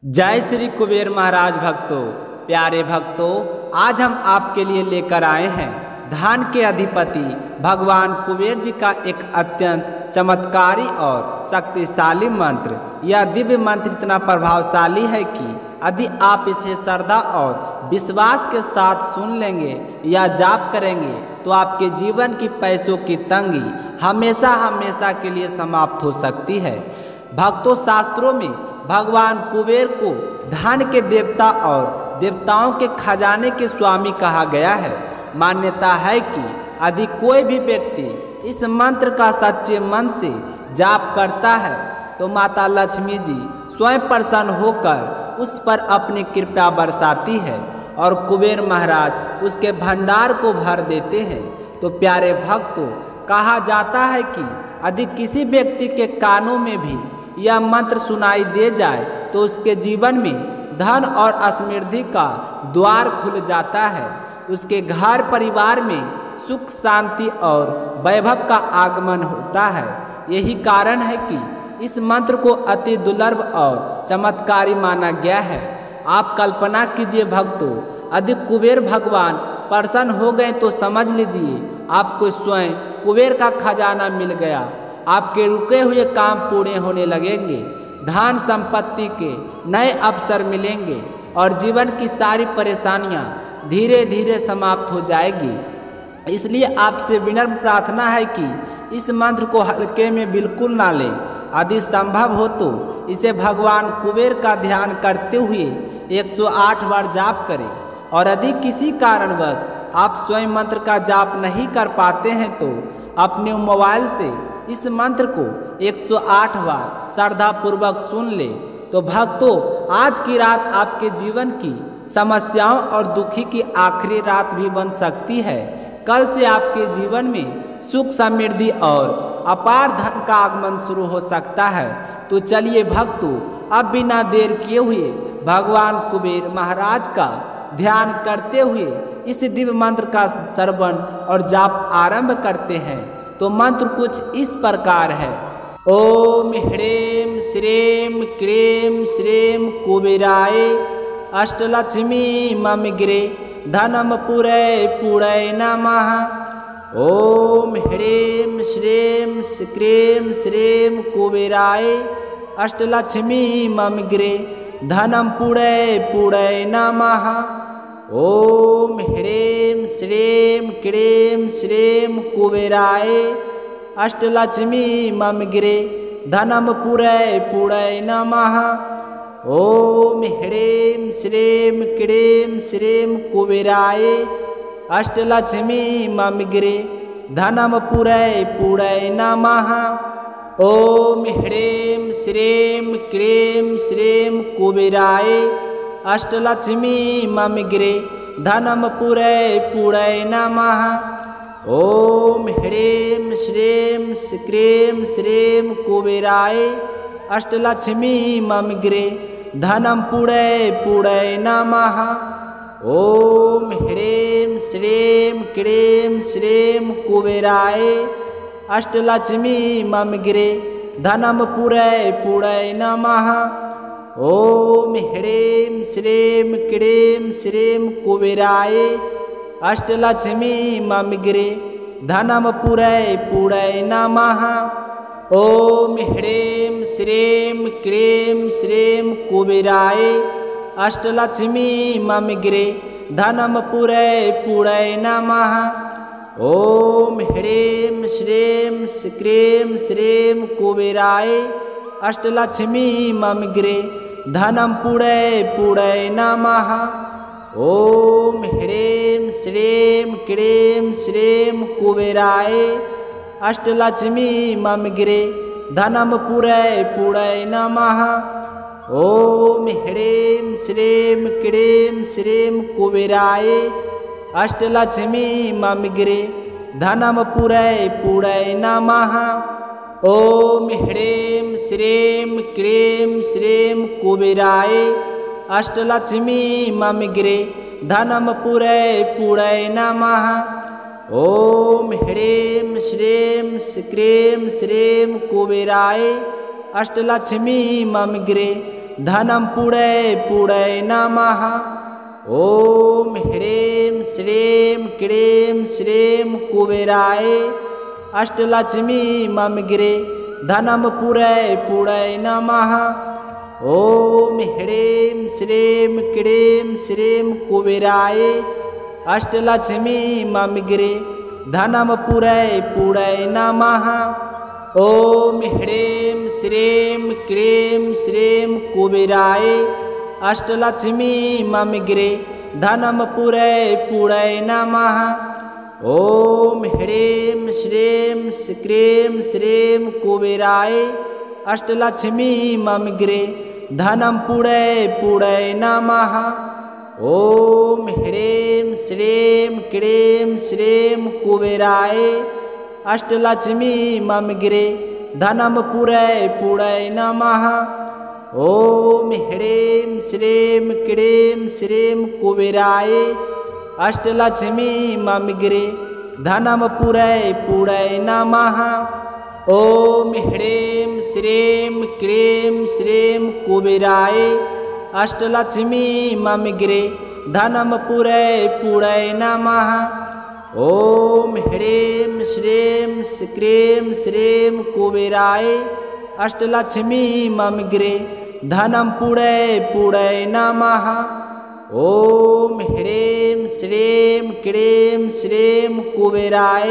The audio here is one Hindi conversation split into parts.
जय श्री कुबेर महाराज भक्तों, प्यारे भक्तों, आज हम आपके लिए लेकर आए हैं धन के अधिपति भगवान कुबेर जी का एक अत्यंत चमत्कारी और शक्तिशाली मंत्र। यह दिव्य मंत्र इतना प्रभावशाली है कि यदि आप इसे श्रद्धा और विश्वास के साथ सुन लेंगे या जाप करेंगे तो आपके जीवन की पैसों की तंगी हमेशा हमेशा के लिए समाप्त हो सकती है। भक्तों, शास्त्रों में भगवान कुबेर को धन के देवता और देवताओं के खजाने के स्वामी कहा गया है। मान्यता है कि यदि कोई भी व्यक्ति इस मंत्र का सच्चे मन से जाप करता है तो माता लक्ष्मी जी स्वयं प्रसन्न होकर उस पर अपनी कृपा बरसाती है और कुबेर महाराज उसके भंडार को भर देते हैं। तो प्यारे भक्तों, कहा जाता है कि यदि किसी व्यक्ति के कानों में भी यह मंत्र सुनाई दे जाए तो उसके जीवन में धन और समृद्धि का द्वार खुल जाता है। उसके घर परिवार में सुख शांति और वैभव का आगमन होता है। यही कारण है कि इस मंत्र को अति दुर्लभ और चमत्कारी माना गया है। आप कल्पना कीजिए भक्तों, यदि कुबेर भगवान प्रसन्न हो गए तो समझ लीजिए आपको स्वयं कुबेर का खजाना मिल गया। आपके रुके हुए काम पूरे होने लगेंगे, धन संपत्ति के नए अवसर मिलेंगे और जीवन की सारी परेशानियां धीरे धीरे समाप्त हो जाएगी। इसलिए आपसे विनम्र प्रार्थना है कि इस मंत्र को हल्के में बिल्कुल ना लें। यदि संभव हो तो इसे भगवान कुबेर का ध्यान करते हुए 108 बार जाप करें और यदि किसी कारणवश आप स्वयं मंत्र का जाप नहीं कर पाते हैं तो अपने मोबाइल से इस मंत्र को 108 बार श्रद्धापूर्वक सुन ले। तो भक्तों, आज की रात आपके जीवन की समस्याओं और दुखी की आखिरी रात भी बन सकती है। कल से आपके जीवन में सुख समृद्धि और अपार धन का आगमन शुरू हो सकता है। तो चलिए भक्तों, अब बिना देर किए हुए भगवान कुबेर महाराज का ध्यान करते हुए इस दिव्य मंत्र का श्रवण और जाप आरंभ करते हैं। तो मंत्र कुछ इस प्रकार है। ओम ह्रीं श्रीं क्रीं श्रीं कुबेराय अष्टलक्ष्मी ममग्रे धनम पुरै पुरै नमः। ओम ह्रीं श्रीं क्रीं श्रीं कुबेराय अष्टलक्ष्मी ममग्रे धनम पुरै पुरै नमः। ओम ह्रीं श्रीं क्रीं श्रीं कुबेराय अष्टलक्ष्मी ममग्रे धनम पुरै पुरै नमः। ओम ह्रीं श्रीं क्रीं श्रीं कुबेराय अष्टलक्ष्मी ममग्रे धनम पुरै पुरै नमः। ओम ह्रीं श्रीं क्रीं श्रीं कुबेराय अष्टलक्ष्मी ममग्रे धनम पुरै पुरै नमः। ओम ह्रीं श्रीं क्रीं श्रीं कुबेराय अष्टलक्ष्मी ममग्रे धनम पुरै पुरै नमः। ओम ह्रीं श्रीं क्रीं श्रीं कुबेराय अष्टलक्ष्मी ममग्रे धनम पुरै पुरै नमः। ओम ह्रीं श्रीं क्रीं श्रीं कुबेराय अष्टलक्ष्मी ममग्रे धनम पुरै पुरै नमः। ओम ह्रीं श्रीं क्रीं श्रीं कुबेराय अष्टलक्ष्मी ममग्रे धनम पुरै पुरै नमः। ओम ह्रीं श्रीं क्रीं श्रीं कुबेराय अष्टलक्ष्मी ममग्रे धनम पुरै पुरै नमः। ओम ह्रीं श्रीं क्रीं श्रीं कुबेराय अष्टलक्ष्मी ममग्रे धनम पुरै पुरै नमः। ओम ह्रीं श्रीं क्रीं श्रीं कुबेराय अष्टलक्ष्मी ममग्रे धनम पुरै पुरै नमः। ओम ह्रीं श्रीं क्रीं श्रीं कुबेराय अष्टलक्ष्मी ममग्रे धनम पुरै पुरै नमः। ओम ह्रीं श्रीं क्रीं श्रीं कुबेराय अष्टलक्ष्मी ममग्रे धनं पुडय पुडय नमः। ॐ ह्रीं श्रीं क्लीं श्रीं कुबेराय अष्टलक्ष्मी मम गिरे धनं पुरय पुडय नमः। ॐ ह्रीं श्रीं क्लीं श्रीं कुबेराय अष्टलक्ष्मी मम गिरे धनं पुरय पुडय नमः। ॐ ह्रीं श्रीं क्लीं श्रीं कुबेराय अष्टलक्ष्मी मम गिरे धनं पुरय पुडय नमः। ॐ ह्रीं श्रीं क्लीं श्रीं कुबेराय अष्टलक्ष्मी मम गिरे धनं पुडय पुडय नमः। ॐ ह्रीं श्रीं क्लीं श्रीं कुबेराय अष्टलक्ष्मी मम गिरे धनं पुरय पुडय नमः। ॐ ह्रीं श्रीं क्लीं श्रीं कुबेराय अष्टलक्ष्मी मम गिरे धनं पुरय पुडय नमः। ॐ ह्रीं श्रीं क्लीं श्रीं कुबेराय अष्टलक्ष्मी मम गिरे धनं पुरय पुडय नमः। ॐ ह्रीं श्रीं क्लीं श्रीं कुबेराय अष्टलक्ष्मी मम गिरे धनं पुडय पुडय नमः। ॐ ह्रीं श्रीं क्लीं श्रीं कुबेराय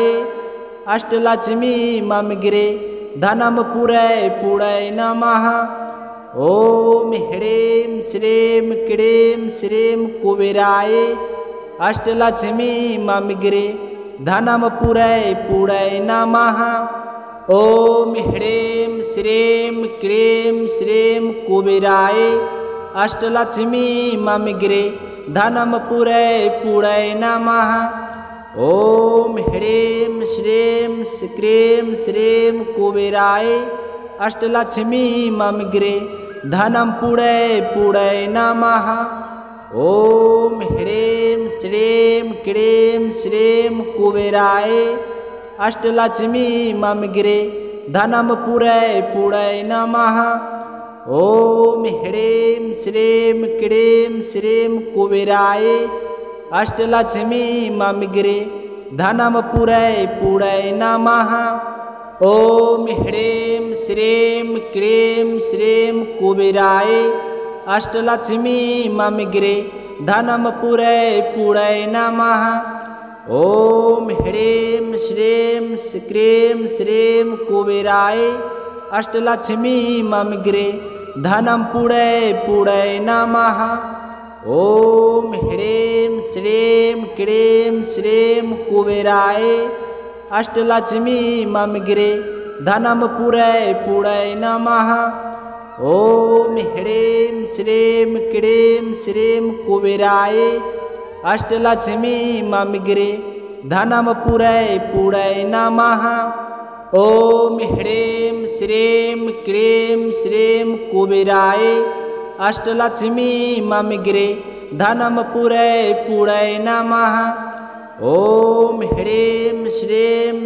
अष्टलक्ष्मी मम गिरे धनं पुरय पुडय नमः। ॐ ह्रीं श्रीं क्लीं श्रीं कुबेराय अष्टलक्ष्मी मम गिरे धनं पुरय पुडय नमः। ॐ ह्रीं श्रीं क्लीं श्रीं कुबेराय अष्टलक्ष्मी मम गिरे धनं पुरय पुडय नमः। ॐ ह्रीं श्रीं क्लीं श्रीं कुबेराय अष्टलक्ष्मी मम गिरे धनं पुडय पुडय नमः। ॐ ह्रीं श्रीं क्लीं श्रीं कुबेराय अष्टलक्ष्मी मम गिरे धनं पुरय पुडय नमः। ॐ ह्रीं श्रीं क्लीं श्रीं कुबेराय अष्टलक्ष्मी मम गिरे धनं पुरय पुडय नमः। ॐ ह्रीं श्रीं क्लीं श्रीं कुबेराय अष्टलक्ष्मी मम गिरे धनं पुरय पुडय नमः। ॐ ह्रीं श्रीं क्लीं श्रीं कुबेराय अष्टलक्ष्मी मम गिरे धनं पुडय पुडय नमः। ॐ ह्रीं श्रीं क्लीं श्रीं कुबेराय अष्टलक्ष्मी मम गिरे धनं पुरय पुडय नमः। ॐ ह्रीं श्रीं क्लीं श्रीं कुबेराय अष्टलक्ष्मी मम गिरे धनं पुरय पुडय नमः। ॐ ह्रीं श्रीं क्लीं श्रीं कुबेराय अष्टलक्ष्मी मम गिरे धनं पुरय पुडय नमः। ॐ ह्रीं श्रीं